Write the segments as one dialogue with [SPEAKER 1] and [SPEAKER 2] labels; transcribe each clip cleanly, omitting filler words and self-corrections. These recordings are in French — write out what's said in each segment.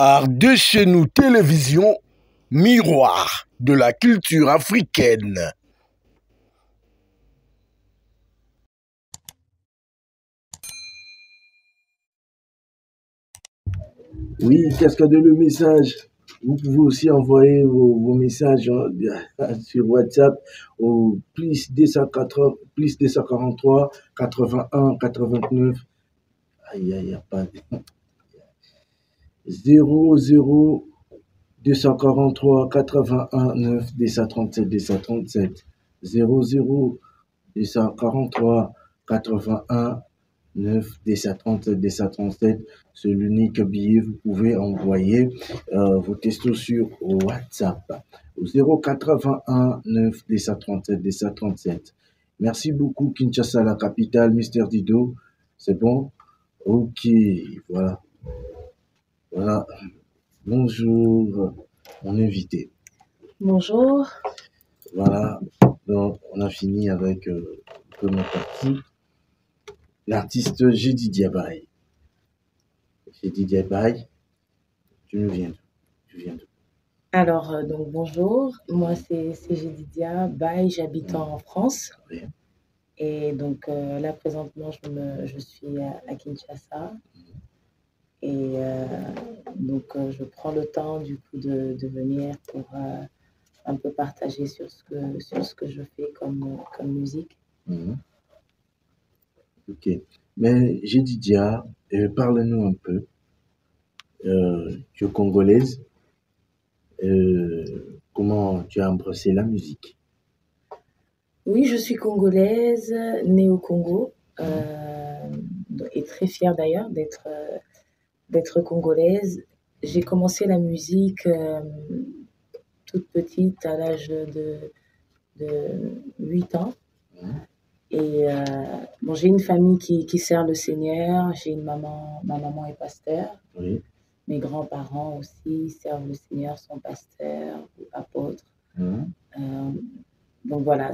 [SPEAKER 1] Art de chez nous télévision, miroir de la culture africaine.
[SPEAKER 2] Oui, cascadez le message. Vous pouvez aussi envoyer vos messages sur WhatsApp au plus 243 81 89. Aïe, aïe, pas 00 243 81 9 237 237 00 243 81 9 237 237. C'est l'unique billet. Vous pouvez envoyer vos textos sur WhatsApp au 081 9 237 237. Merci beaucoup, Kinshasa, la capitale, Mister Dido. C'est bon? Ok, voilà. Voilà. Bonjour, mon invité.
[SPEAKER 3] Bonjour.
[SPEAKER 2] Voilà, donc on a fini avec la première partie. L'artiste Jedi Diabaye. Jedi Diabaye, tu viens d'où?
[SPEAKER 3] Alors, donc bonjour, moi c'est Jedidia Baye, j'habite en France.
[SPEAKER 2] Oui.
[SPEAKER 3] Et donc là présentement je suis à Kinshasa. Et donc je prends le temps du coup de venir pour un peu partager sur ce que je fais comme musique.
[SPEAKER 2] Mhm. Ok, mais Jedidia, parle-nous un peu. Tu es congolaise. Comment tu as embrassé la musique?
[SPEAKER 3] Oui, je suis congolaise, née au Congo, et très fière d'ailleurs d'être congolaise. J'ai commencé la musique toute petite, à l'âge de 8 ans. Et bon, j'ai une famille qui sert le Seigneur. Ma maman est pasteur.
[SPEAKER 2] Oui.
[SPEAKER 3] Mes grands-parents aussi servent le Seigneur, sont pasteurs ou apôtres. Donc voilà,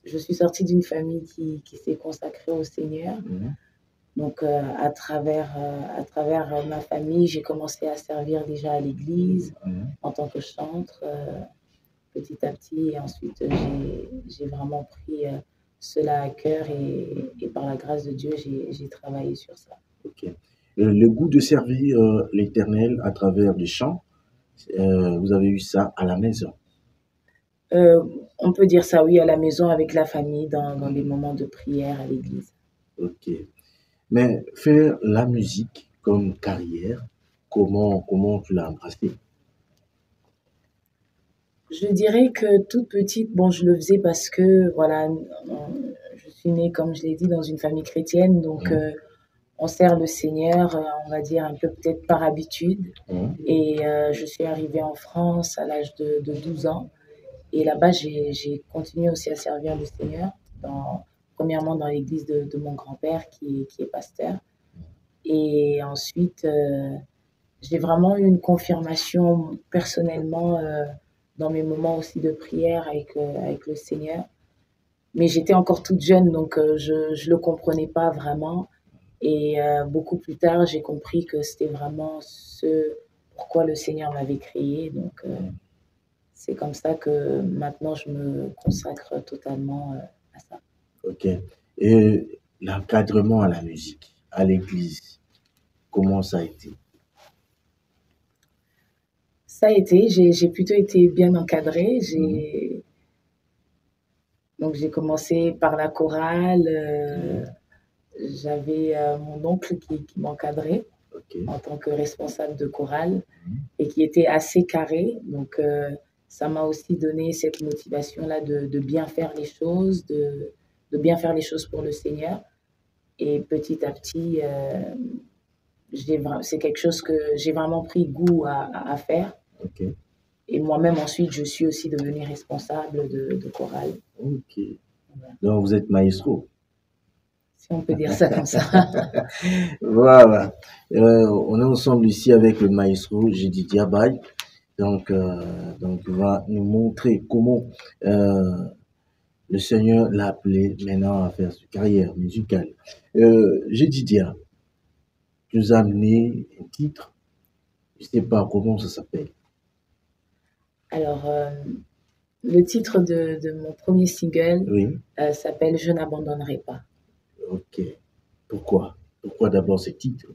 [SPEAKER 3] je suis sortie d'une famille qui s'est consacrée au Seigneur. Donc à travers ma famille, j'ai commencé à servir déjà à l'église en tant que chantre petit à petit. Et ensuite, j'ai vraiment pris cela à cœur et par la grâce de Dieu, j'ai travaillé sur ça.
[SPEAKER 2] Ok. Le goût de servir l'Éternel à travers les chants, vous avez eu ça à la maison?
[SPEAKER 3] On peut dire ça, oui, à la maison avec la famille, dans des moments de prière à l'église.
[SPEAKER 2] Ok. Mais faire la musique comme carrière, comment tu l'as embrassé?
[SPEAKER 3] Je dirais que toute petite, bon, je le faisais parce que, voilà, je suis née, comme je l'ai dit, dans une famille chrétienne, donc on sert le Seigneur, on va dire un peu peut-être par habitude. Et je suis arrivée en France à l'âge de 12 ans. Et là-bas, j'ai continué aussi à servir le Seigneur, premièrement dans l'église de mon grand-père qui est pasteur. Et ensuite, j'ai vraiment eu une confirmation personnellement dans mes moments aussi de prière avec le Seigneur. Mais j'étais encore toute jeune, donc je ne le comprenais pas vraiment. Et beaucoup plus tard, j'ai compris que c'était vraiment ce pourquoi le Seigneur m'avait créé. Donc, c'est comme ça que maintenant, je me consacre totalement à ça.
[SPEAKER 2] Ok. Et l'encadrement à la musique, à l'église, comment ça a été?
[SPEAKER 3] Ça a été, j'ai plutôt été bien encadrée. Donc, j'ai commencé par la chorale. J'avais mon oncle qui m'encadrait en tant que responsable de chorale et qui était assez carré. Donc, ça m'a aussi donné cette motivation-là de bien faire les choses, de bien faire les choses pour le Seigneur. Et petit à petit, c'est quelque chose que j'ai vraiment pris goût à faire.
[SPEAKER 2] Ok.
[SPEAKER 3] Et moi-même, ensuite, je suis aussi devenue responsable de chorale.
[SPEAKER 2] Ok. Donc, vous êtes maestro.
[SPEAKER 3] Si on peut dire ça comme ça.
[SPEAKER 2] Voilà. On est ensemble ici avec le maestro Jedi Diabaye. Donc, il va nous montrer comment le Seigneur l'a appelé maintenant à faire sa carrière musicale. Jedi Dia, tu nous as amené un titre Je sais pas comment ça s'appelle.
[SPEAKER 3] Alors, le titre de mon premier single
[SPEAKER 2] Oui,
[SPEAKER 3] s'appelle Je n'abandonnerai pas.
[SPEAKER 2] ok. Pourquoi? Pourquoi d'abord ce titre?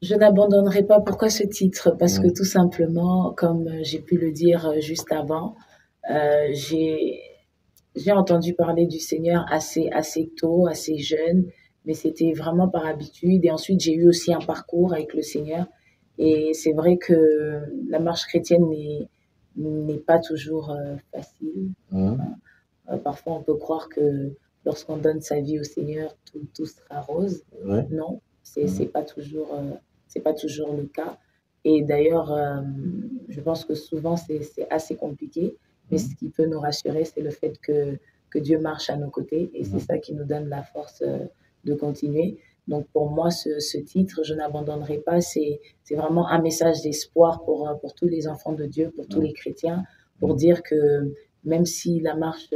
[SPEAKER 3] Je n'abandonnerai pas. Pourquoi ce titre? Parce que
[SPEAKER 2] Hum,
[SPEAKER 3] tout simplement, comme j'ai pu le dire juste avant, euh, j'ai j'ai entendu parler du Seigneur assez tôt, assez jeune, mais c'était vraiment par habitude. Et ensuite, j'ai eu aussi un parcours avec le Seigneur. Et c'est vrai que la marche chrétienne n'est pas toujours facile.
[SPEAKER 2] hum,
[SPEAKER 3] Enfin, parfois, on peut croire que lorsqu'on donne sa vie au Seigneur, tout sera rose.
[SPEAKER 2] ouais,
[SPEAKER 3] Non,
[SPEAKER 2] hum,
[SPEAKER 3] c'est pas toujours le cas. Et d'ailleurs, je pense que souvent, c'est assez compliqué. Mais
[SPEAKER 2] hum,
[SPEAKER 3] ce qui peut nous rassurer, c'est le fait que Dieu marche à nos côtés. Et c'est
[SPEAKER 2] hum,
[SPEAKER 3] ça qui nous donne la force de continuer. Donc pour moi, ce titre, Je n'abandonnerai pas, c'est vraiment un message d'espoir pour tous les enfants de Dieu, pour tous
[SPEAKER 2] hum,
[SPEAKER 3] les chrétiens, pour
[SPEAKER 2] hum,
[SPEAKER 3] dire que même si la marche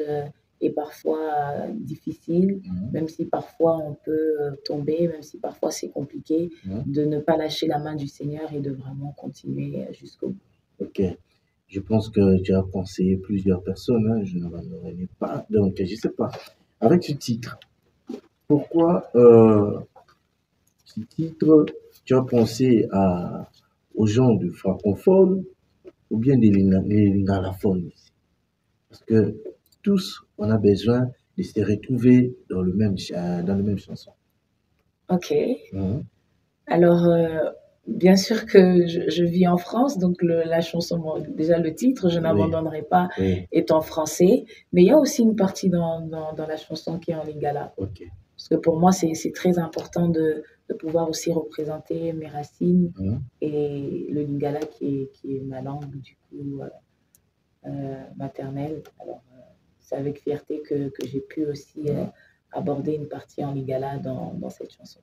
[SPEAKER 3] est parfois difficile,
[SPEAKER 2] hum,
[SPEAKER 3] même si parfois on peut tomber, même si parfois c'est compliqué,
[SPEAKER 2] hum.
[SPEAKER 3] de ne pas lâcher la main du Seigneur et de vraiment continuer jusqu'au bout.
[SPEAKER 2] Ok. Je pense que tu as conseillé plusieurs personnes, hein, je n'abandonnerai pas. Donc, je sais pas. Avec ce titre, pourquoi ce titre, tu as pensé aux gens du francophone ou bien des lingalophones? Parce que tous, on a besoin de se retrouver dans le même chanson.
[SPEAKER 3] Ok.
[SPEAKER 2] Mhm.
[SPEAKER 3] Alors, bien sûr que je vis en France, donc la chanson, bon, déjà le titre, Je
[SPEAKER 2] Oui,
[SPEAKER 3] n'abandonnerai pas,
[SPEAKER 2] oui,
[SPEAKER 3] est en français, mais il y a aussi une partie dans la chanson qui est en lingala.
[SPEAKER 2] ok.
[SPEAKER 3] Parce que pour moi, c'est très important de pouvoir aussi représenter mes racines
[SPEAKER 2] Mhm.
[SPEAKER 3] et le lingala qui est ma langue, du coup, maternelle. Alors, c'est avec fierté que j'ai pu aussi aborder une partie en lingala dans cette chanson.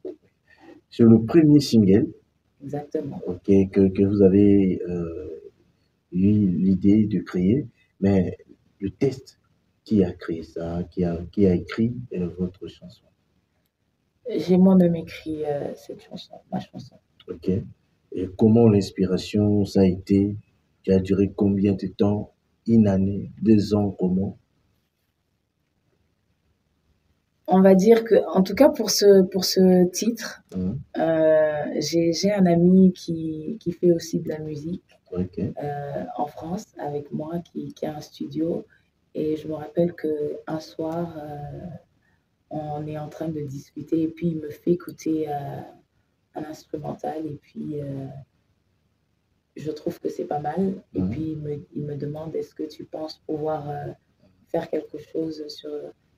[SPEAKER 2] Sur le premier single,
[SPEAKER 3] Exactement.
[SPEAKER 2] ok, que vous avez eu l'idée de créer, mais le test, qui a créé ça, qui a écrit votre chanson,
[SPEAKER 3] J'ai moi-même écrit cette chanson, ma chanson.
[SPEAKER 2] ok? Et comment l'inspiration, ça a été, qui a duré combien de temps? Une année, 2 ans, comment?
[SPEAKER 3] On va dire que, en tout cas pour ce titre,
[SPEAKER 2] Hein,
[SPEAKER 3] j'ai un ami qui fait aussi de la musique
[SPEAKER 2] ok.
[SPEAKER 3] en France avec moi, qui a un studio. Et je me rappelle qu'un soir, on est en train de discuter et puis il me fait écouter un instrumental et puis je trouve que c'est pas mal. Et
[SPEAKER 2] Hein,
[SPEAKER 3] puis il me demande est-ce que tu penses pouvoir faire quelque chose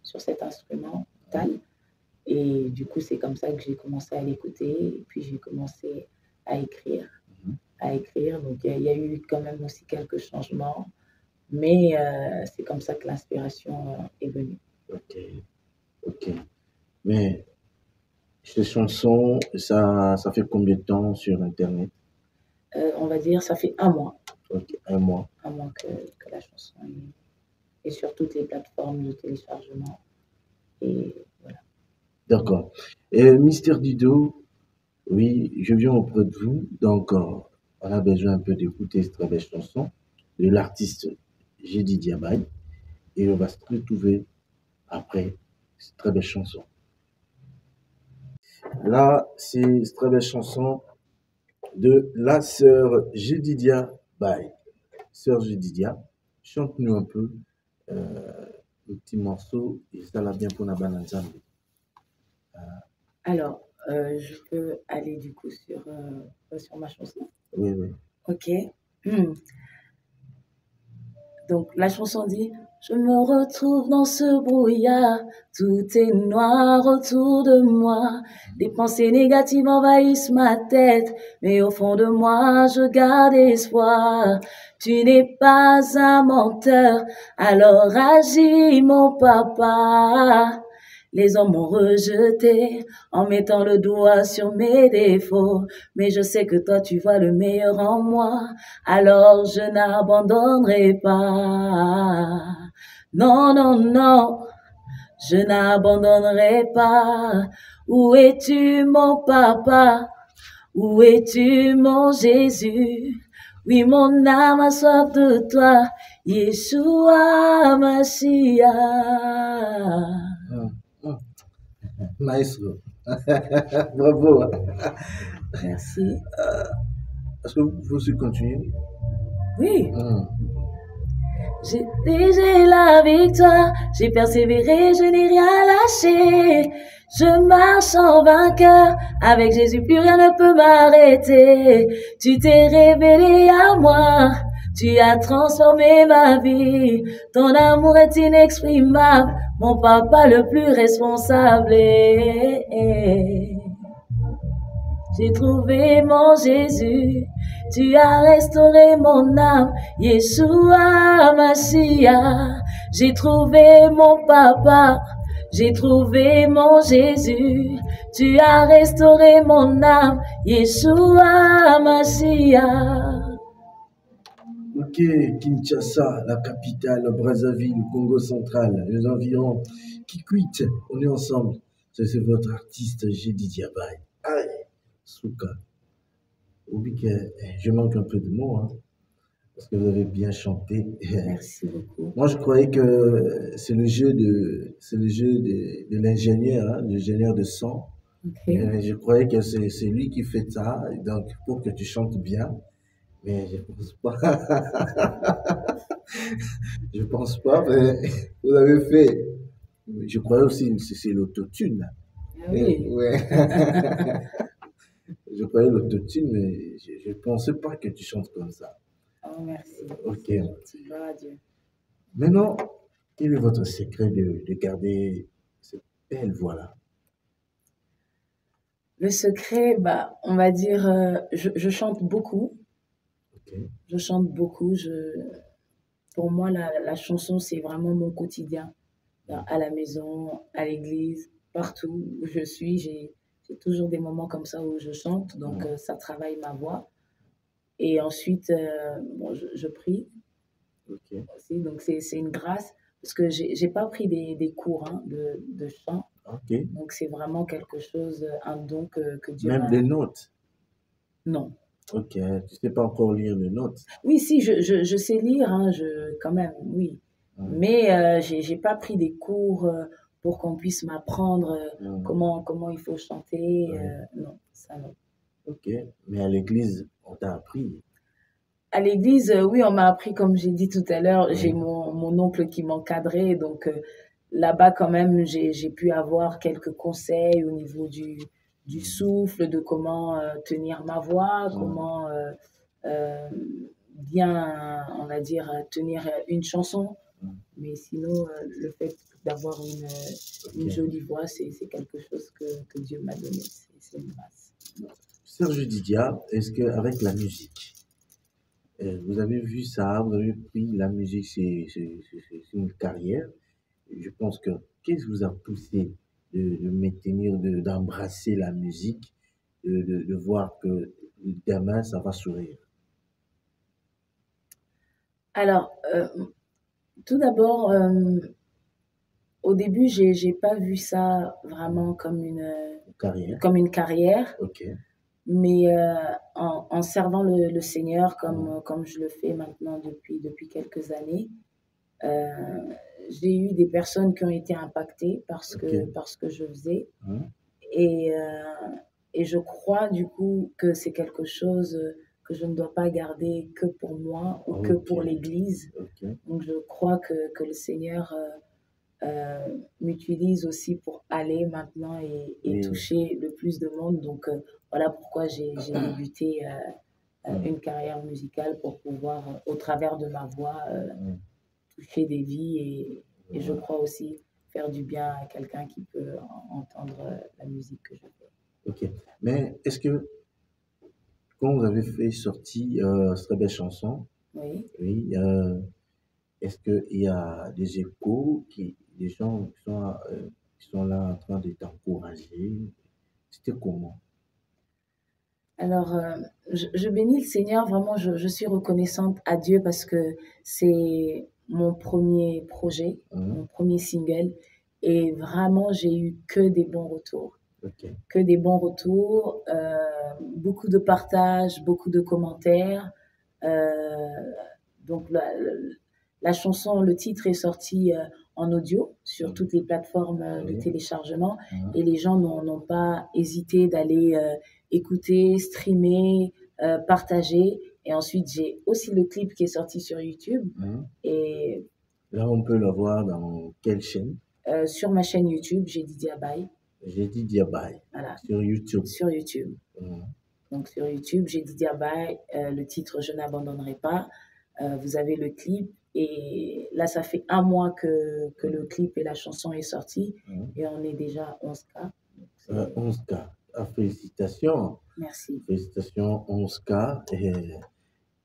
[SPEAKER 3] sur cet instrumental. Et du coup, c'est comme ça que j'ai commencé à l'écouter et puis j'ai commencé à écrire.
[SPEAKER 2] hein,
[SPEAKER 3] À écrire. Donc il y a eu quand même aussi quelques changements, mais c'est comme ça que l'inspiration est venue.
[SPEAKER 2] ok, ok. Mais ces chansons, ça fait combien de temps sur Internet?
[SPEAKER 3] On va dire, ça fait
[SPEAKER 2] Ok, 1 mois.
[SPEAKER 3] un mois que la chanson est sur toutes les plateformes de téléchargement. Et voilà.
[SPEAKER 2] D'accord. Et Mister Dido, oui, je viens auprès de vous. Donc, on a besoin un peu d'écouter cette très belle chanson de l'artiste Jedi Diabaye. Et on va se retrouver après cette très belle chanson. Là, c'est cette très belle chanson de la sœur Jedidia Baye. Sœur Jedidia, chante-nous un peu un petit morceau et ça l'a bien pour Nabana Nzambe.
[SPEAKER 3] Alors, je peux aller du coup sur ma chanson.
[SPEAKER 2] Oui, oui.
[SPEAKER 3] Ok. Hmm. Donc la chanson dit je me retrouve dans ce brouillard, tout est noir autour de moi, des pensées négatives envahissent ma tête, mais au fond de moi je garde espoir. Tu n'es pas un menteur, alors agis mon papa. Les hommes m'ont rejeté en mettant le doigt sur mes défauts, mais je sais que toi tu vois le meilleur en moi, alors je n'abandonnerai pas. Non, non, non, je n'abandonnerai pas. Où es-tu mon papa? Où es-tu, mon Jésus? Oui, mon âme a soif de toi, Yeshua Mashiach.
[SPEAKER 2] Maestro. Bravo.
[SPEAKER 3] Merci.
[SPEAKER 2] Est-ce que vous pouvez continuer?
[SPEAKER 3] Oui. J'ai déjà la victoire, j'ai persévéré, je n'ai rien lâché. Je marche en vainqueur, avec Jésus plus rien ne peut m'arrêter. Tu t'es révélé à moi, tu as transformé ma vie. Ton amour est inexprimable, mon papa le plus responsable. J'ai trouvé mon Jésus, tu as restauré mon âme, Yeshua Mashiach. J'ai trouvé mon papa, j'ai trouvé mon Jésus, tu as restauré mon âme, Yeshua Mashiach.
[SPEAKER 2] Ok, Kinshasa, la capitale, Brazzaville, le Congo central, les environs. Kikwit, on est ensemble. C'est votre artiste, Jedi Diabaye. Aïe, Souka. Oublie que je manque un peu de mots, hein, parce que vous avez bien chanté.
[SPEAKER 3] Merci beaucoup.
[SPEAKER 2] Moi, je croyais que c'est le jeu de l'ingénieur, hein, l'ingénieur de son.
[SPEAKER 3] Okay.
[SPEAKER 2] Je croyais que c'est lui qui fait ça, donc pour que tu chantes bien. Mais je pense pas. Je pense pas, mais vous avez fait. Je croyais aussi que c'est l'autotune.
[SPEAKER 3] Ah oui.
[SPEAKER 2] Ouais. Je croyais l'autotune, mais je pensais pas que tu chantes comme ça.
[SPEAKER 3] Oh, merci.
[SPEAKER 2] Ok.
[SPEAKER 3] Gloire à Dieu.
[SPEAKER 2] Maintenant, quel est votre secret de garder cette belle voix-là?
[SPEAKER 3] Le secret, bah, on va dire, je chante beaucoup.
[SPEAKER 2] Okay.
[SPEAKER 3] Je chante beaucoup. Pour moi, la chanson, c'est vraiment mon quotidien. À la maison, à l'église, partout où je suis, j'ai toujours des moments comme ça où je chante. Donc, ça travaille ma voix. Et ensuite, bon, je prie aussi. Donc, c'est une grâce parce que j'ai pas pris des cours hein, de chant.
[SPEAKER 2] Okay.
[SPEAKER 3] Donc, c'est vraiment quelque chose, un don que Dieu
[SPEAKER 2] m'a... Même les notes?
[SPEAKER 3] Non.
[SPEAKER 2] Ok, tu sais pas encore lire les notes?
[SPEAKER 3] Oui, si, je sais lire, hein, quand même, oui. Mais j'ai pas pris des cours pour qu'on puisse m'apprendre comment il faut chanter. Non, ça non.
[SPEAKER 2] Ok, mais à l'église, on t'a appris?
[SPEAKER 3] À l'église, oui, on m'a appris, comme j'ai dit tout à l'heure, j'ai mon oncle qui m'encadrait, donc là-bas quand même, j'ai pu avoir quelques conseils au niveau du souffle, de comment tenir ma voix, comment bien, on va dire, tenir une chanson. Mais sinon, le fait d'avoir une jolie voix, c'est quelque chose que Dieu m'a donné. C'est une grâce.
[SPEAKER 2] Serge Didia, est-ce qu'avec la musique, vous avez vu ça, vous avez pris la musique, c'est une carrière. Je pense que qu'est-ce qui vous a poussé de maintenir, d'embrasser la musique, de voir que demain, ça va sourire?
[SPEAKER 3] Alors, tout d'abord, au début, j'ai pas vu ça vraiment comme une carrière.
[SPEAKER 2] Okay.
[SPEAKER 3] Mais en servant le Seigneur comme je le fais maintenant depuis quelques années, j'ai eu des personnes qui ont été impactées parce que je faisais. Et je crois du coup que c'est quelque chose que je ne dois pas garder que pour moi ou que pour l'Église. Donc je crois que le Seigneur m'utilise aussi pour aller maintenant et toucher le plus de monde. Donc voilà pourquoi j'ai débuté une carrière musicale pour pouvoir, au travers de ma voix, toucher des vies et je crois aussi faire du bien à quelqu'un qui peut entendre la musique que je fais.
[SPEAKER 2] Ok, mais est-ce que quand vous avez fait sortir cette très belle chanson,
[SPEAKER 3] oui,
[SPEAKER 2] est-ce qu'il y a des échos, des gens qui sont là en train de t'encourager? C'était comment?
[SPEAKER 3] Alors, je bénis le Seigneur, vraiment, je suis reconnaissante à Dieu parce que c'est mon premier projet, mon premier single, et vraiment, j'ai eu que des bons retours.
[SPEAKER 2] Ok.
[SPEAKER 3] que des bons retours, beaucoup de partages, beaucoup de commentaires. Euh, donc la chanson, le titre est sorti en audio sur toutes les plateformes de
[SPEAKER 2] Oui.
[SPEAKER 3] téléchargement
[SPEAKER 2] Mhm.
[SPEAKER 3] et les gens n'ont pas hésité d'aller écouter, streamer, partager. Et ensuite, j'ai aussi le clip qui est sorti sur YouTube.
[SPEAKER 2] Mhm.
[SPEAKER 3] Et
[SPEAKER 2] Là, on peut le voir dans quelle chaîne?
[SPEAKER 3] sur ma chaîne YouTube, j'ai Didier Abaye.
[SPEAKER 2] J'ai dit Diabaye
[SPEAKER 3] Voilà,
[SPEAKER 2] sur YouTube.
[SPEAKER 3] sur YouTube.
[SPEAKER 2] Mhm.
[SPEAKER 3] Donc sur YouTube, j'ai Didier Abaye, le titre Je n'abandonnerai pas. Vous avez le clip. Et là, ça fait un mois que le clip et la chanson est sorti.
[SPEAKER 2] Mhm.
[SPEAKER 3] Et on est déjà à 11K. Donc,
[SPEAKER 2] 11K. Ah, félicitations.
[SPEAKER 3] merci.
[SPEAKER 2] Félicitations, 11K. Et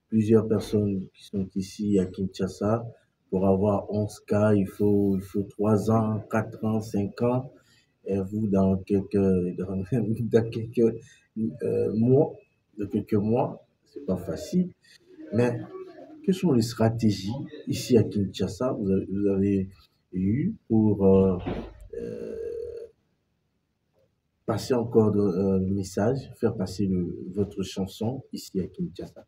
[SPEAKER 2] plusieurs personnes qui sont ici à Kinshasa. Pour avoir 11K, il faut 3 ans, 4 ans, 5 ans. Et vous, dans quelques mois, c'est pas facile. Mais quelles sont les stratégies ici à Kinshasa vous avez eu pour passer encore le message, faire passer votre chanson ici à Kinshasa?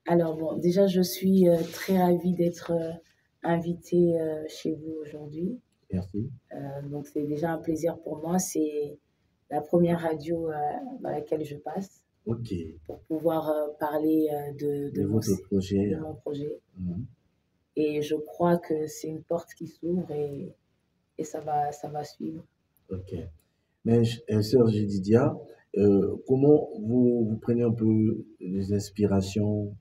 [SPEAKER 3] Alors bon, déjà, je suis très ravie d'être invitée chez vous aujourd'hui.
[SPEAKER 2] Merci.
[SPEAKER 3] Donc c'est déjà un plaisir pour moi. C'est la première radio dans laquelle je passe
[SPEAKER 2] Ok.
[SPEAKER 3] pour pouvoir parler
[SPEAKER 2] De votre projet.
[SPEAKER 3] de mon projet.
[SPEAKER 2] Mhm.
[SPEAKER 3] Et je crois que c'est une porte qui s'ouvre et ça va suivre.
[SPEAKER 2] Ok. Mais, sœur Jedidia, comment vous prenez un peu les inspirations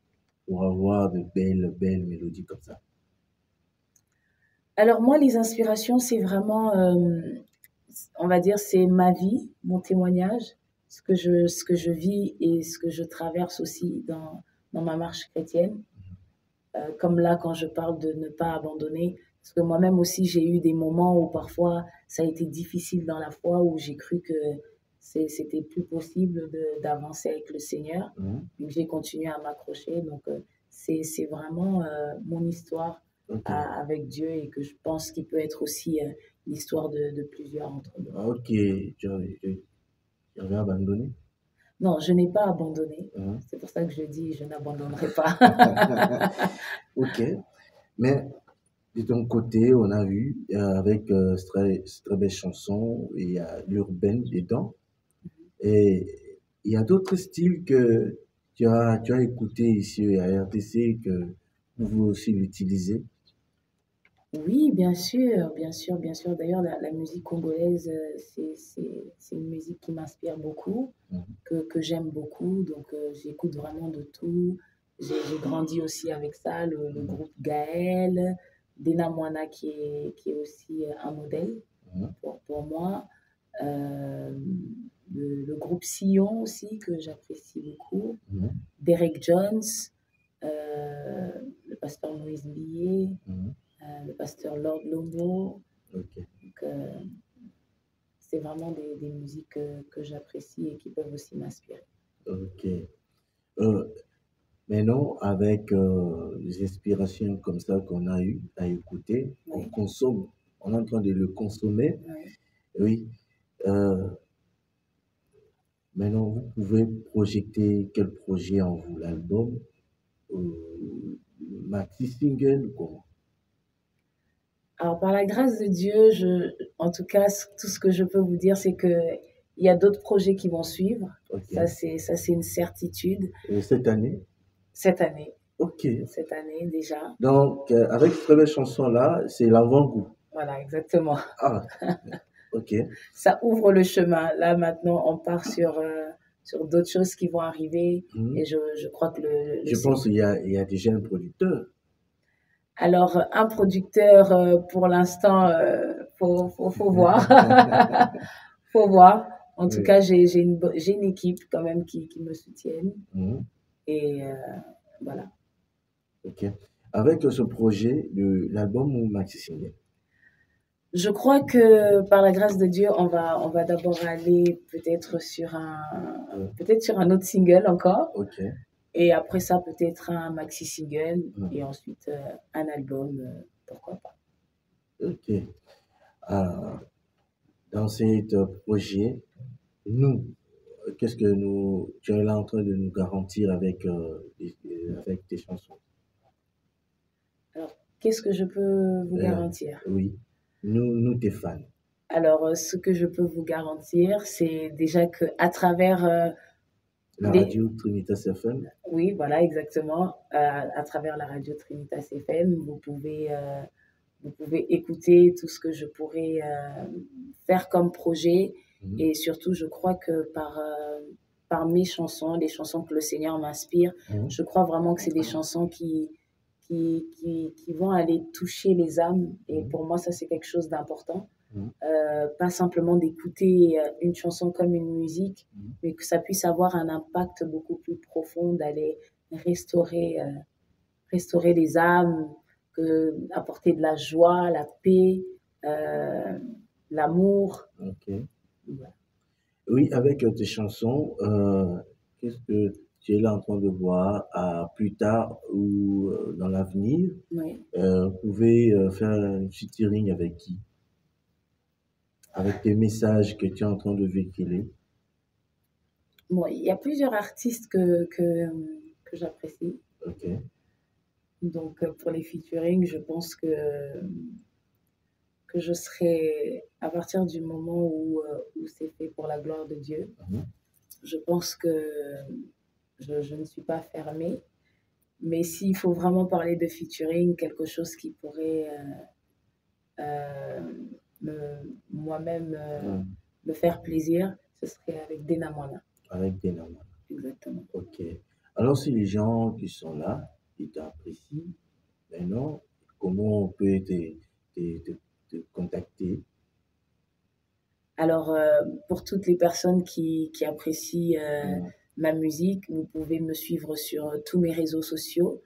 [SPEAKER 2] pour avoir de belles mélodies comme ça?
[SPEAKER 3] Alors moi, les inspirations, c'est vraiment, on va dire, c'est ma vie, mon témoignage, ce que je vis et ce que je traverse aussi dans ma marche chrétienne. Comme là, quand je parle de ne pas abandonner, parce que moi-même aussi, j'ai eu des moments où parfois ça a été difficile dans la foi, où j'ai cru que c'était plus possible d'avancer avec le Seigneur.
[SPEAKER 2] Mhm.
[SPEAKER 3] Donc j'ai continué à m'accrocher. Donc c'est vraiment mon histoire
[SPEAKER 2] Ok.
[SPEAKER 3] avec Dieu et que je pense qu'il peut être aussi l'histoire de plusieurs entre nous.
[SPEAKER 2] Ok. Tu avais abandonné?
[SPEAKER 3] Non, je n'ai pas abandonné.
[SPEAKER 2] Mhm.
[SPEAKER 3] C'est pour ça que je dis je n'abandonnerai pas.
[SPEAKER 2] Ok. Mais de ton côté, on a vu avec cette très belle chanson, il y a l'urbaine dedans. Et il y a d'autres styles que tu as écouté ici à RTC que vous voulez aussi l'utiliser.
[SPEAKER 3] Oui, bien sûr, bien sûr, bien sûr. D'ailleurs, la musique congolaise, c'est une musique qui m'inspire beaucoup,
[SPEAKER 2] Mhm.
[SPEAKER 3] que j'aime beaucoup. Donc, j'écoute vraiment de tout. J'ai grandi aussi avec ça, le groupe Gaël, Dena Moana qui est aussi un modèle
[SPEAKER 2] Mhm.
[SPEAKER 3] pour moi. Euh, le groupe Sillon aussi, que j'apprécie beaucoup.
[SPEAKER 2] Mhm.
[SPEAKER 3] Derek Jones, le pasteur Moïse Billet,
[SPEAKER 2] Mhm.
[SPEAKER 3] le pasteur Lord Lombo.
[SPEAKER 2] Ok.
[SPEAKER 3] Donc, c'est vraiment des musiques que j'apprécie et qui peuvent aussi m'inspirer.
[SPEAKER 2] Ok. Euh, Maintenant, avec les inspirations comme ça qu'on a eu à écouter, on
[SPEAKER 3] Oui,
[SPEAKER 2] consomme, on est en train de le consommer.
[SPEAKER 3] oui.
[SPEAKER 2] Oui. Euh, Maintenant, vous pouvez projeter quel projet en vous, l'album, maxi single ou comment?
[SPEAKER 3] Alors, par la grâce de Dieu, en tout cas, tout ce que je peux vous dire, c'est que il y a d'autres projets qui vont suivre.
[SPEAKER 2] Ok.
[SPEAKER 3] Ça, c'est une certitude.
[SPEAKER 2] Et cette année?
[SPEAKER 3] Cette année,
[SPEAKER 2] Ok.
[SPEAKER 3] cette année déjà.
[SPEAKER 2] Donc, avec cette très belle chanson-là, c'est l'avant-goût.
[SPEAKER 3] Voilà, exactement.
[SPEAKER 2] Ah, ok.
[SPEAKER 3] Ça ouvre le chemin. Là, maintenant, on part sur d'autres choses qui vont arriver.
[SPEAKER 2] Mhm.
[SPEAKER 3] Et je crois que
[SPEAKER 2] Je pense il y a déjà un producteur.
[SPEAKER 3] Alors, un producteur, pour l'instant, faut voir. Faut voir. En tout
[SPEAKER 2] Oui.
[SPEAKER 3] cas, j'ai une équipe quand même qui me soutiennent.
[SPEAKER 2] Mhm.
[SPEAKER 3] Et voilà.
[SPEAKER 2] Ok. Avec ce projet de l'album ou maxi single?
[SPEAKER 3] Je crois que par la grâce de Dieu, on va d'abord aller peut-être sur un autre single encore.
[SPEAKER 2] Ok.
[SPEAKER 3] Et après ça, peut-être un maxi single.
[SPEAKER 2] Mhm.
[SPEAKER 3] Et ensuite, un album, pourquoi pas.
[SPEAKER 2] Ok. Ah, dans cet projet, nous, qu'est-ce que tu es là en train de nous garantir avec tes chansons?
[SPEAKER 3] Alors, qu'est-ce que je peux vous
[SPEAKER 2] Euh,
[SPEAKER 3] garantir?
[SPEAKER 2] oui, nous tes fans.
[SPEAKER 3] Alors, ce que je peux vous garantir, c'est déjà que à travers
[SPEAKER 2] La radio Trinitas FM.
[SPEAKER 3] oui, voilà, exactement, à travers la radio Trinitas FM, vous pouvez écouter tout ce que je pourrais faire comme projet. Et surtout, je crois que par mes chansons, les chansons que le Seigneur m'inspire, je crois vraiment que c'est des chansons qui vont aller toucher les âmes. Et pour moi, ça, c'est quelque chose d'important. Pas simplement d'écouter une chanson comme une musique, mais que ça puisse avoir un impact beaucoup plus profond, d'aller restaurer, restaurer les âmes, apporter de la joie, la paix, l'amour.
[SPEAKER 2] Ok.
[SPEAKER 3] Voilà.
[SPEAKER 2] Oui, avec tes chansons, qu'est-ce que tu es là en train de voir à plus tard ou dans l'avenir?
[SPEAKER 3] Oui.
[SPEAKER 2] Vous pouvez faire un featuring avec qui? Avec tes messages que tu es en train de véhiculer?
[SPEAKER 3] Bon, il y a plusieurs artistes que j'apprécie.
[SPEAKER 2] Ok.
[SPEAKER 3] Donc, pour les featuring, je pense que je serai, à partir du moment où c'est fait pour la gloire de Dieu, je pense que je ne suis pas fermée. Mais s'il faut vraiment parler de featuring, quelque chose qui pourrait moi-même me faire plaisir, ce serait avec Dena Moana.
[SPEAKER 2] Avec Dena Moana.
[SPEAKER 3] Exactement.
[SPEAKER 2] Ok. Alors, si les gens qui sont là, ils t'apprécient, maintenant, comment on peut te contacter?
[SPEAKER 3] Alors, pour toutes les personnes qui apprécient ma musique, vous pouvez me suivre sur tous mes réseaux sociaux.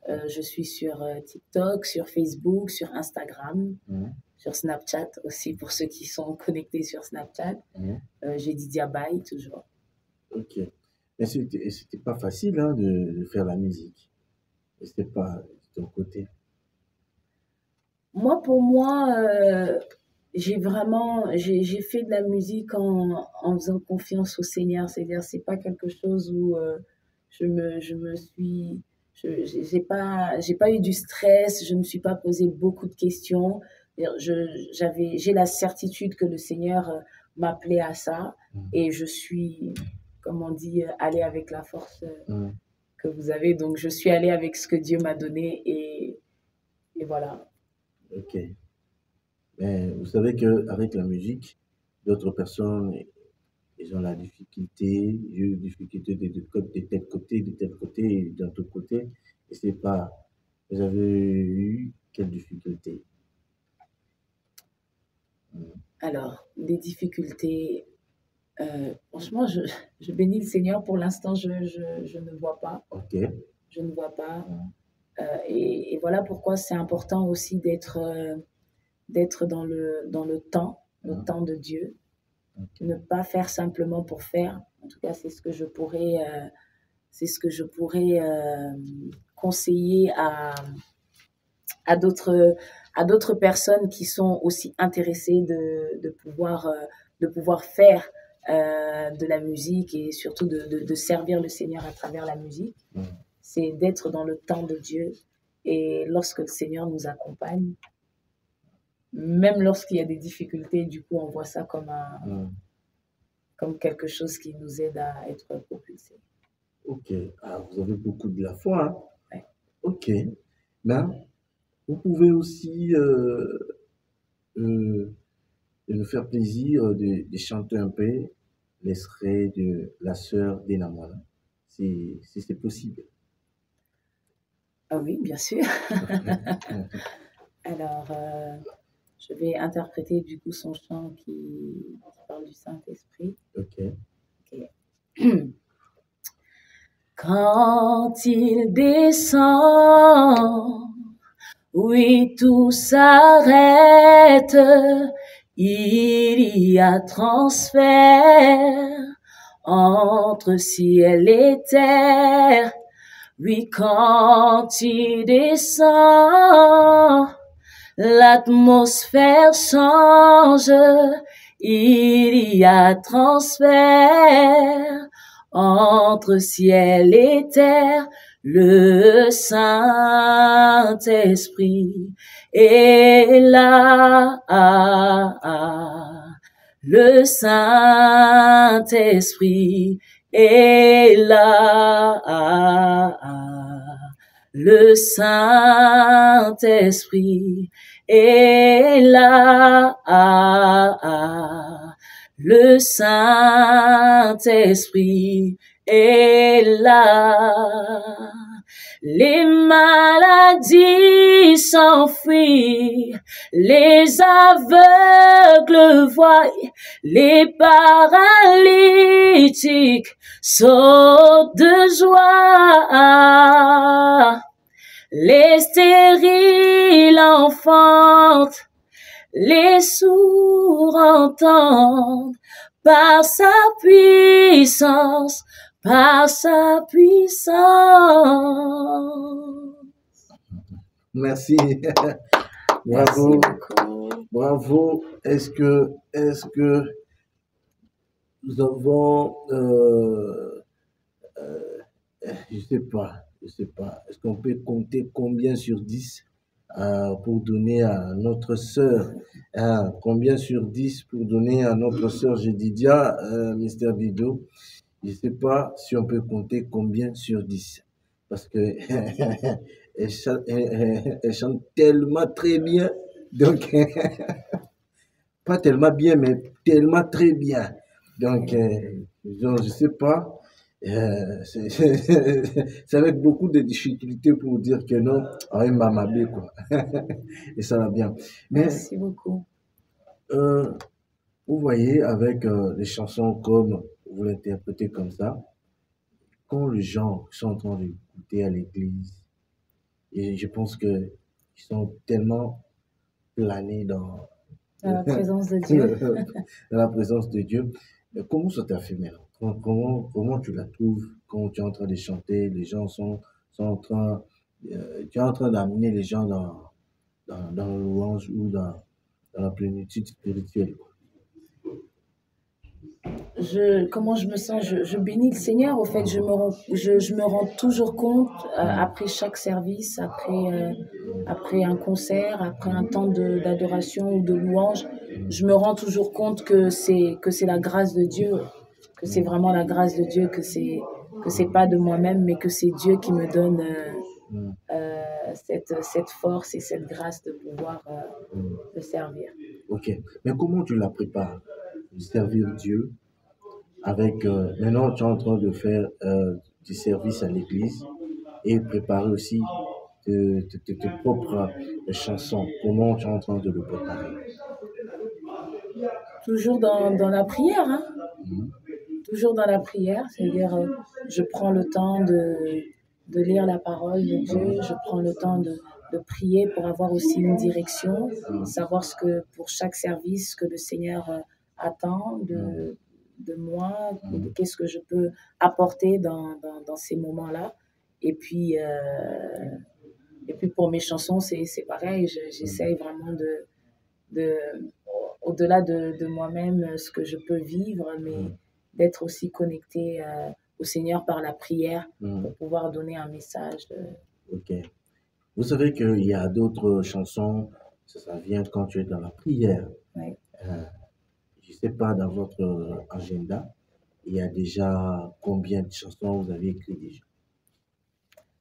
[SPEAKER 3] Je suis sur TikTok, sur Facebook, sur Instagram, sur Snapchat aussi pour ceux qui sont connectés sur Snapchat. J'ai Didia Bay toujours.
[SPEAKER 2] Ok. Mais c'était pas facile hein, de faire la musique. C'était pas de ton côté.
[SPEAKER 3] Moi, pour moi, j'ai fait de la musique en faisant confiance au Seigneur. C'est-à-dire, c'est pas quelque chose où j'ai pas eu du stress, je me suis pas posé beaucoup de questions. J'ai la certitude que le Seigneur m'appelait à ça et je suis, comme on dit, allée avec la force que vous avez. Donc, je suis allée avec ce que Dieu m'a donné et voilà.
[SPEAKER 2] Ok. Mais vous savez qu'avec la musique, d'autres personnes, ils ont la difficulté, j'ai eu difficulté de tel côté, de tel côté, et d'un autre côté. Et c'est pas. Vous avez eu quelle difficulté?
[SPEAKER 3] Alors, des difficultés. Franchement, je bénis le Seigneur. Pour l'instant, je ne vois pas.
[SPEAKER 2] Ok.
[SPEAKER 3] Je ne vois pas. Et voilà pourquoi c'est important aussi d'être dans le temps de Dieu. Okay. Ne pas faire simplement pour faire. En tout cas, c'est ce que je pourrais conseiller à d'autres personnes qui sont aussi intéressées de pouvoir faire de la musique et surtout de servir le Seigneur à travers la musique. C'est d'être dans le temps de Dieu. Et lorsque le Seigneur nous accompagne, même lorsqu'il y a des difficultés, du coup, on voit ça comme quelque chose qui nous aide à être propulsés.
[SPEAKER 2] Ok. Ah, vous avez beaucoup de la foi. Hein?
[SPEAKER 3] Ouais.
[SPEAKER 2] Ok. Là, vous pouvez aussi nous faire plaisir de chanter un peu l'extrait de la sœur Dena Moana, si c'est possible.
[SPEAKER 3] Ah oui, bien sûr. Alors, je vais interpréter du coup son chant qui parle du Saint-Esprit.
[SPEAKER 2] Ok.
[SPEAKER 3] Quand il descend, oui, tout s'arrête, il y a transfert entre ciel et terre. Oui, quand il descend, l'atmosphère change, il y a transfert entre ciel et terre. Le Saint-Esprit est là. Le Saint-Esprit est là. Le Saint-Esprit est là. Le Saint-Esprit est là. Les maladies s'enfuient, les aveugles voient, les paralytiques sautent de joie, les stériles enfantent, les sourds entendent par sa puissance, par sa puissance.
[SPEAKER 2] Merci. Bravo.
[SPEAKER 3] Merci beaucoup.
[SPEAKER 2] Bravo. Est-ce que nous avons, je sais pas. Est-ce qu'on peut compter combien sur 10 pour donner à notre sœur, combien sur 10 pour donner à notre sœur Jedidia, Mr. Dido? Je sais pas si on peut compter combien sur 10 parce que elle chante tellement très bien, donc pas tellement bien, mais tellement très bien. Donc, je sais pas. C'est avec beaucoup de difficultés pour dire que non, avec Mamabé, quoi. Et ça va bien. Mais,
[SPEAKER 3] Merci beaucoup.
[SPEAKER 2] vous voyez, avec les chansons comme vous l'interprétez comme ça, quand les gens sont en train d'écouter à l'église, et je pense que ils sont tellement planés dans
[SPEAKER 3] la présence de Dieu.
[SPEAKER 2] dans la présence de Dieu. Mais comment ça t'a fait maintenant? Comment tu la trouves quand tu es en train de chanter, les gens sont en train, tu es en train d'amener les gens dans la louange ou dans la plénitude spirituelle.
[SPEAKER 3] Comment je me sens, je bénis le Seigneur. Au fait, je me rends toujours compte après chaque service, après un concert, après un temps d'adoration ou de louange, je me rends toujours compte que c'est la grâce de Dieu, que c'est vraiment la grâce de Dieu, que c'est pas de moi-même, mais que c'est Dieu qui me donne cette force et cette grâce de pouvoir le servir.
[SPEAKER 2] Ok, mais comment tu la prépares de servir Dieu avec maintenant tu es en train de faire du service à l'église et préparer aussi tes propres chansons. Comment tu es en train de le préparer?
[SPEAKER 3] Toujours dans la prière, hein?
[SPEAKER 2] Mhm.
[SPEAKER 3] Toujours dans la prière, c'est-à-dire je prends le temps de lire la parole de Dieu, je prends le temps de prier pour avoir aussi une direction, savoir ce que pour chaque service que le Seigneur attend de moi, qu'est-ce que je peux apporter dans ces moments-là. Et puis pour mes chansons, c'est pareil, j'essaye vraiment de au-delà de moi-même, ce que je peux vivre, mais d'être aussi connecté au Seigneur par la prière pour pouvoir donner un message.
[SPEAKER 2] Ok. Vous savez qu'il y a d'autres chansons, ça vient quand tu es dans la prière.
[SPEAKER 3] Ouais.
[SPEAKER 2] Je ne sais pas, dans votre agenda, il y a déjà combien de chansons vous avez écrit déjà?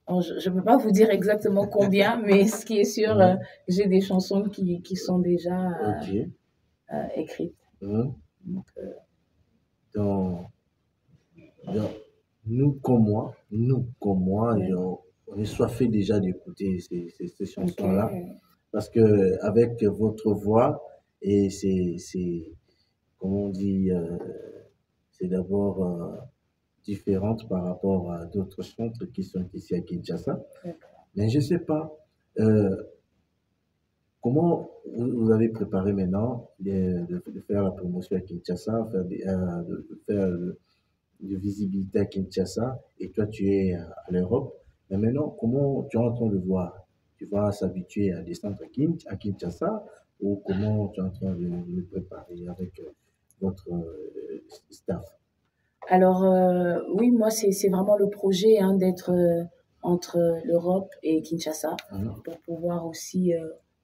[SPEAKER 3] Alors, je ne peux pas vous dire exactement combien, mais ce qui est sûr, j'ai des chansons qui sont déjà écrites. Donc,
[SPEAKER 2] Donc, nous comme moi, on est soifés déjà d'écouter ces chansons-là.
[SPEAKER 3] Okay.
[SPEAKER 2] Parce que avec votre voix, et comment on dit, c'est d'abord différente par rapport à d'autres chantres qui sont ici à Kinshasa. Mais je ne sais pas, comment vous avez préparé maintenant de faire la promotion à Kinshasa, de faire de visibilité à Kinshasa, et toi tu es à l'Europe. Mais maintenant, comment tu es en train de voir? Tu vas s'habituer à descendre à Kinshasa, ou comment tu es en train de le préparer avec votre staff?
[SPEAKER 3] Alors, oui, moi, c'est vraiment le projet hein, d'être entre l'Europe et Kinshasa
[SPEAKER 2] Hein?
[SPEAKER 3] pour pouvoir aussi,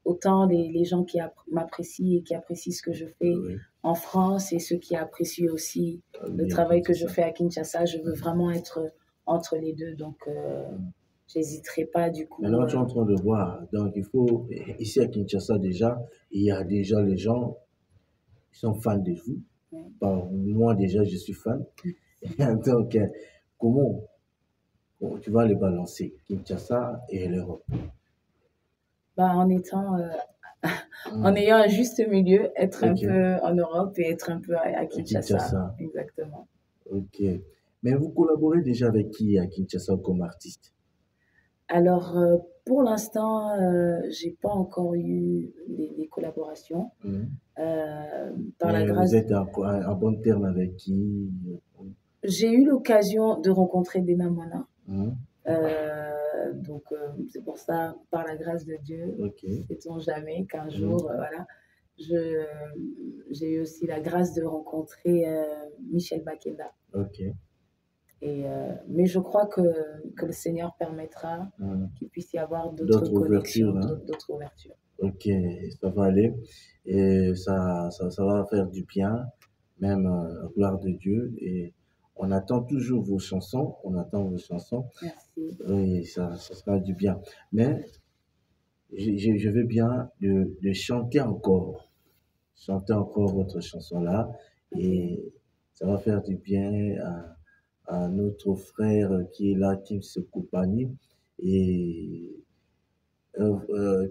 [SPEAKER 3] autant les gens qui m'apprécient et qui apprécient ce que je fais
[SPEAKER 2] Oui,
[SPEAKER 3] en France et ceux qui apprécient aussi le
[SPEAKER 2] oui, à
[SPEAKER 3] travail que je
[SPEAKER 2] Kinshasa.
[SPEAKER 3] fais à Kinshasa, je veux vraiment être entre les deux. Donc, j'hésiterai pas du coup.
[SPEAKER 2] Maintenant, tu es en train de voir. Donc, il faut, ici à Kinshasa déjà, il y a déjà les gens qui sont fans de vous.
[SPEAKER 3] Ouais.
[SPEAKER 2] Bon, moi, déjà, je suis fan. Donc, comment tu vas les balancer, Kinshasa et l'Europe?
[SPEAKER 3] Bah, en étant, en
[SPEAKER 2] Hmm,
[SPEAKER 3] ayant un juste milieu, être un
[SPEAKER 2] ok,
[SPEAKER 3] peu en Europe et être un peu à
[SPEAKER 2] à
[SPEAKER 3] Kinshasa.
[SPEAKER 2] Kinshasa,
[SPEAKER 3] Exactement.
[SPEAKER 2] ok. Mais vous collaborez déjà avec qui à Kinshasa comme artiste?
[SPEAKER 3] Alors, pour l'instant, j'ai pas encore eu des collaborations.
[SPEAKER 2] Hmm.
[SPEAKER 3] Par la
[SPEAKER 2] Mais vous
[SPEAKER 3] grâce,
[SPEAKER 2] êtes en bon terme avec qui?
[SPEAKER 3] j'ai eu l'occasion de rencontrer Dena Moana.
[SPEAKER 2] Hmm,
[SPEAKER 3] Donc, c'est pour ça, par la grâce de Dieu,
[SPEAKER 2] ok.
[SPEAKER 3] sait-on jamais qu'un
[SPEAKER 2] Hmm,
[SPEAKER 3] jour, voilà, je, j'ai eu aussi la grâce de rencontrer Michel Bakenda.
[SPEAKER 2] ok.
[SPEAKER 3] Mais je crois que le Seigneur permettra
[SPEAKER 2] Hmm.
[SPEAKER 3] qu'il puisse y avoir d'autres
[SPEAKER 2] D'autres
[SPEAKER 3] connexions,
[SPEAKER 2] ouvertures, hein?
[SPEAKER 3] d'autres ouvertures.
[SPEAKER 2] Ok, ça va aller et ça va faire du bien, même la gloire de Dieu. Et on attend toujours vos chansons, on attend vos chansons
[SPEAKER 3] Merci.
[SPEAKER 2] et ça sera du bien. Mais je veux bien de chanter encore votre chanson-là et ça va faire du bien à notre frère qui est là, Kim Sekupani. Et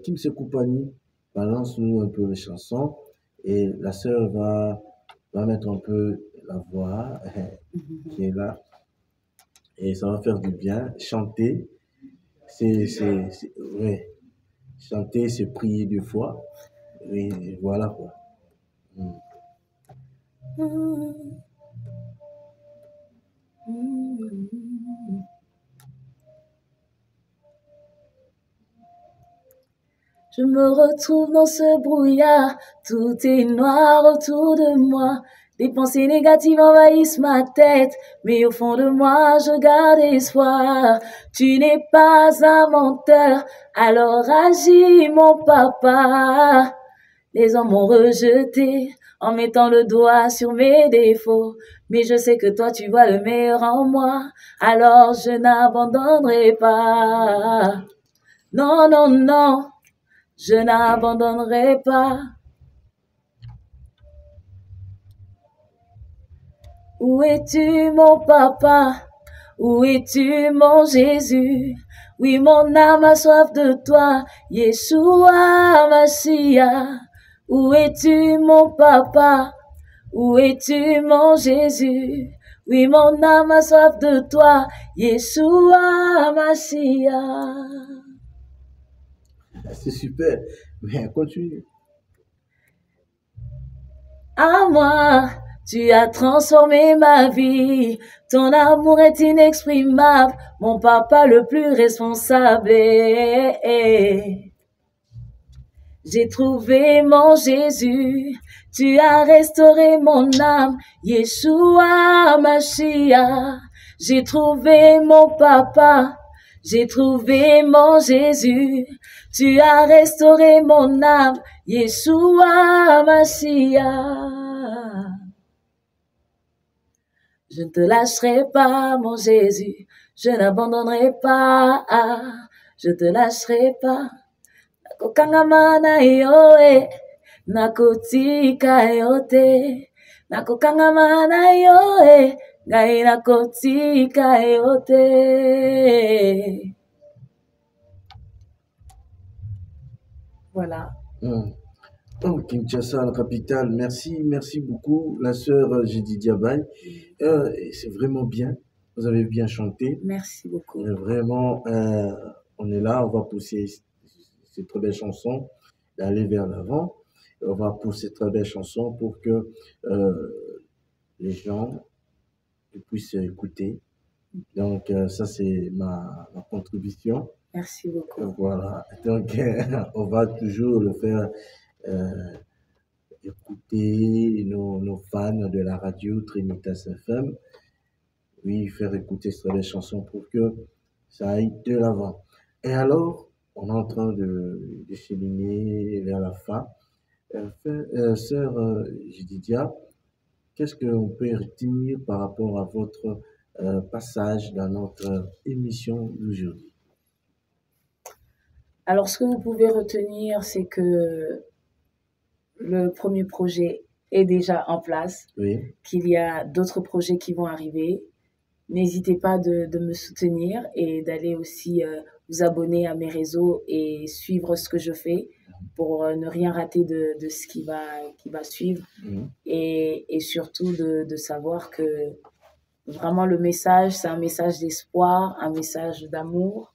[SPEAKER 2] Kim Sekupani, balance-nous un peu les chansons et la sœur va mettre un peu la voix qui est là et ça va faire du bien. Chanter, ouais, chanter, c'est prier deux fois. Et voilà quoi. Mm.
[SPEAKER 3] Je me retrouve dans ce brouillard, tout est noir autour de moi. Des pensées négatives envahissent ma tête, mais au fond de moi, je garde espoir. Tu n'es pas un menteur, alors agis, mon papa. Les hommes m'ont rejeté en mettant le doigt sur mes défauts. Mais je sais que toi, tu vois le meilleur en moi, alors je n'abandonnerai pas. Non, non, non. Je n'abandonnerai pas. Où es-tu, mon papa? Où es-tu, mon Jésus? Oui, mon âme a soif de toi, Yeshua Mashiach. Où es-tu, mon papa? Où es-tu, mon Jésus? Oui, mon âme a soif de toi, Yeshua Mashiach.
[SPEAKER 2] C'est super, mais continue.
[SPEAKER 3] À moi, tu as transformé ma vie. Ton amour est inexprimable, mon papa le plus responsable. J'ai trouvé mon Jésus, tu as restauré mon âme, Yeshua Mashiach. J'ai trouvé mon papa, j'ai trouvé mon Jésus, tu as restauré mon âme, Yeshua Mashiach. Je ne te lâcherai pas, mon Jésus, je n'abandonnerai pas, je te lâcherai pas. Nakokangamana yoe, nakotika yote, nakokangamana yoe, ngai nakotika yote. Voilà.
[SPEAKER 2] Oh, Kinshasa, la capitale, merci beaucoup, la sœur Jidi Diabaye. C'est vraiment bien, vous avez bien chanté.
[SPEAKER 3] Merci beaucoup.
[SPEAKER 2] Vraiment, on est là, on va pousser ces très belles chansons, d'aller vers l'avant. On va pousser ces très belles chansons pour que les gens puissent écouter. Donc, ça, c'est ma contribution.
[SPEAKER 3] Merci beaucoup.
[SPEAKER 2] Voilà. Donc, on va toujours le faire. écouter nos fans de la radio Trinitas FM. Oui, faire écouter les chansons pour que ça aille de l'avant. Et alors, on est en train de cheminer vers la fin. Sœur Jedidia, qu'est-ce qu'on peut retenir par rapport à votre passage dans notre émission d'aujourd'hui?
[SPEAKER 3] Alors, ce que vous pouvez retenir, c'est que le premier projet est déjà en place,
[SPEAKER 2] Oui,
[SPEAKER 3] qu'il y a d'autres projets qui vont arriver. N'hésitez pas de me soutenir et d'aller aussi vous abonner à mes réseaux et suivre ce que je fais pour ne rien rater de ce qui va suivre. Et surtout de savoir que vraiment le message, c'est un message d'espoir, un message d'amour,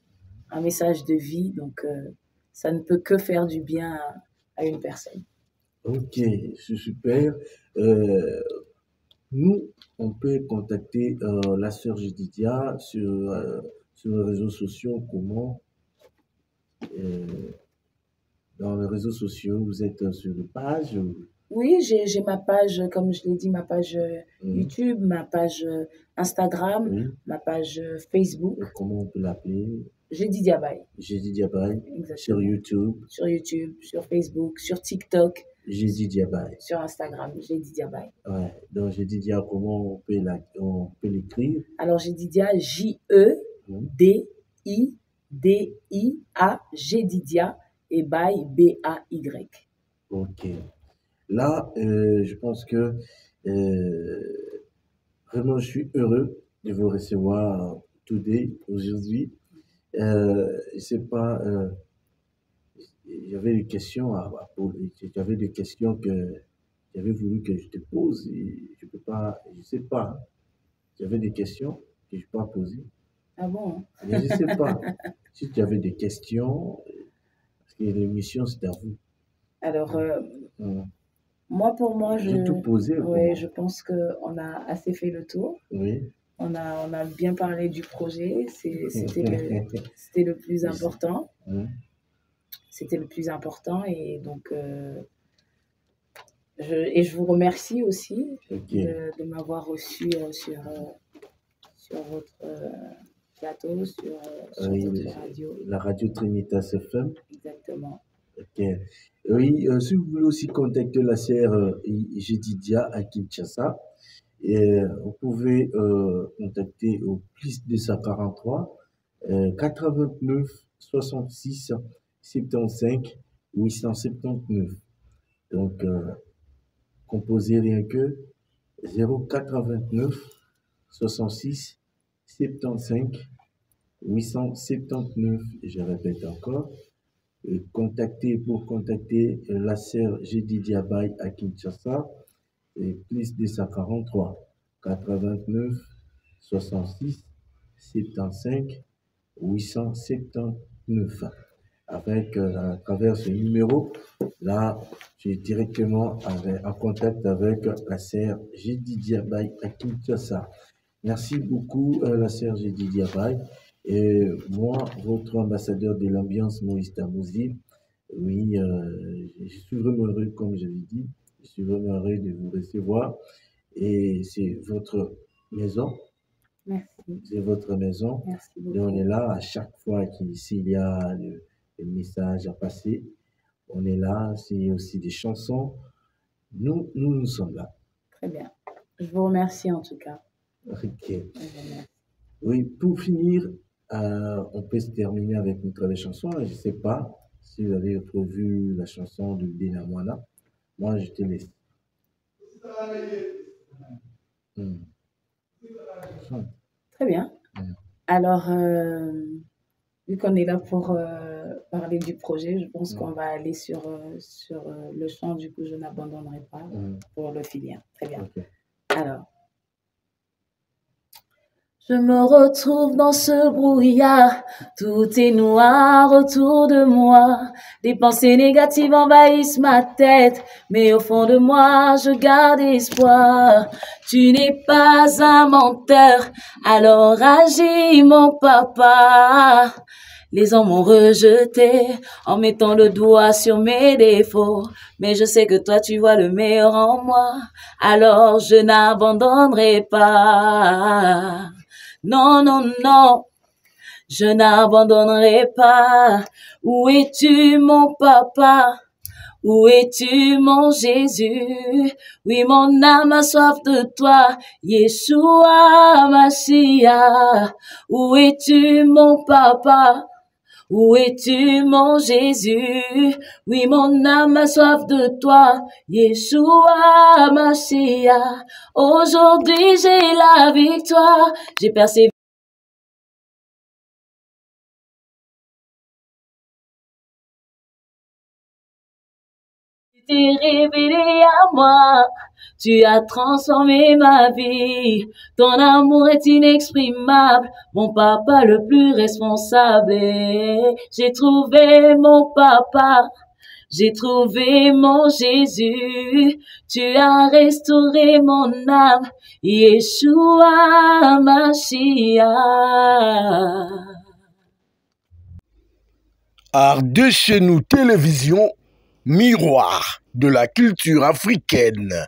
[SPEAKER 3] un message de vie. Donc, ça ne peut que faire du bien à une personne.
[SPEAKER 2] ok, c'est super. Nous, on peut contacter la sœur Jedidia sur les réseaux sociaux. Comment? Dans les réseaux sociaux, vous êtes sur une page ou...
[SPEAKER 3] Oui, j'ai ma page, comme je l'ai dit, ma page YouTube, ma page Instagram,
[SPEAKER 2] Oui.
[SPEAKER 3] ma page Facebook.
[SPEAKER 2] Et comment on peut l'appeler?
[SPEAKER 3] Jedidia Bay.
[SPEAKER 2] Jedidia Bay.
[SPEAKER 3] Exactement.
[SPEAKER 2] Sur YouTube.
[SPEAKER 3] Sur YouTube, sur Facebook, sur TikTok.
[SPEAKER 2] Jedidia Bay.
[SPEAKER 3] Sur Instagram, Jedidia Bay.
[SPEAKER 2] Ouais. Donc Jedidia, comment on peut l'écrire?
[SPEAKER 3] Alors Jedidia, Jedidia, Jedidia et Bay, Bay.
[SPEAKER 2] Ok. Là, je pense que vraiment, je suis heureux de vous recevoir today, aujourd'hui. Je sais pas, j'avais des questions à poser. J'avais des questions que j'avais voulu que je te pose et je peux pas, je sais pas. J'avais des questions que je peux pas poser.
[SPEAKER 3] Ah bon?
[SPEAKER 2] Mais je sais pas. Si tu avais des questions, parce que l'émission c'est à vous.
[SPEAKER 3] Alors, moi, pour moi,
[SPEAKER 2] J'ai tout posé.
[SPEAKER 3] ouais, je pense qu'on a assez fait le tour.
[SPEAKER 2] Oui.
[SPEAKER 3] On a bien parlé du projet. C'était le plus important. C'était le plus important. Et donc, je vous remercie aussi de m'avoir reçu sur votre plateau, sur votre radio.
[SPEAKER 2] La radio Trinitas FM.
[SPEAKER 3] Exactement.
[SPEAKER 2] Ok. Oui, si vous voulez aussi contacter la sœur Jedidia à Kinshasa, vous pouvez contacter au plus 243 89 66 75 879. Donc, composez rien que 089 66 75 879. Je répète encore. Pour contacter la sœur Jedidia Bay à Kinshasa, et plus 243 89 66 75 879. Avec à travers ce numéro, là, tu es directement en contact avec la sœur Jedidia Bay à Kinshasa. Merci beaucoup, la sœur Jedidia Bay. Et moi, votre ambassadeur de l'ambiance, Maurice Tamouzi, oui, je suis vraiment heureux, comme je l'ai dit, je suis vraiment heureux de vous recevoir. Et c'est votre maison.
[SPEAKER 3] Merci.
[SPEAKER 2] C'est votre maison.
[SPEAKER 3] Merci beaucoup.
[SPEAKER 2] Et on est là à chaque fois s'il y a des messages à passer. On est là, s'il y a aussi des chansons. Nous sommes là.
[SPEAKER 3] Très bien. Je vous remercie en tout cas.
[SPEAKER 2] Ok. Oui, pour finir, on peut se terminer avec une très belle chanson. Je ne sais pas si vous avez revu la chanson de Bena Mwana. Moi, je te laisse.
[SPEAKER 3] Très bien. Alors, vu qu'on est là pour parler du projet, je pense qu'on va aller sur le chant. Du coup, je n'abandonnerai pas pour le filien. Très bien. Okay. Alors. Je me retrouve dans ce brouillard, tout est noir autour de moi. Des pensées négatives envahissent ma tête, mais au fond de moi, je garde espoir. Tu n'es pas un menteur, alors agis mon papa. Les hommes m'ont rejeté en mettant le doigt sur mes défauts. Mais je sais que toi, tu vois le meilleur en moi. Alors je n'abandonnerai pas. Non, non, non. Je n'abandonnerai pas. Où es-tu, mon papa? Où es-tu, mon Jésus? Oui, mon âme a soif de toi, Yeshua Mashiach. Où es-tu, mon papa? Où es-tu, mon Jésus? Oui, mon âme a soif de toi, Yeshua Mashiach. Aujourd'hui, j'ai la victoire, j'ai persévéré. Tu t'es révélé à moi, tu as transformé ma vie. Ton amour est inexprimable, mon papa le plus responsable. J'ai trouvé mon papa, j'ai trouvé mon Jésus. Tu as restauré mon âme, Yeshua Mashiach.
[SPEAKER 1] Art de chez nous télévision, miroir de la culture africaine.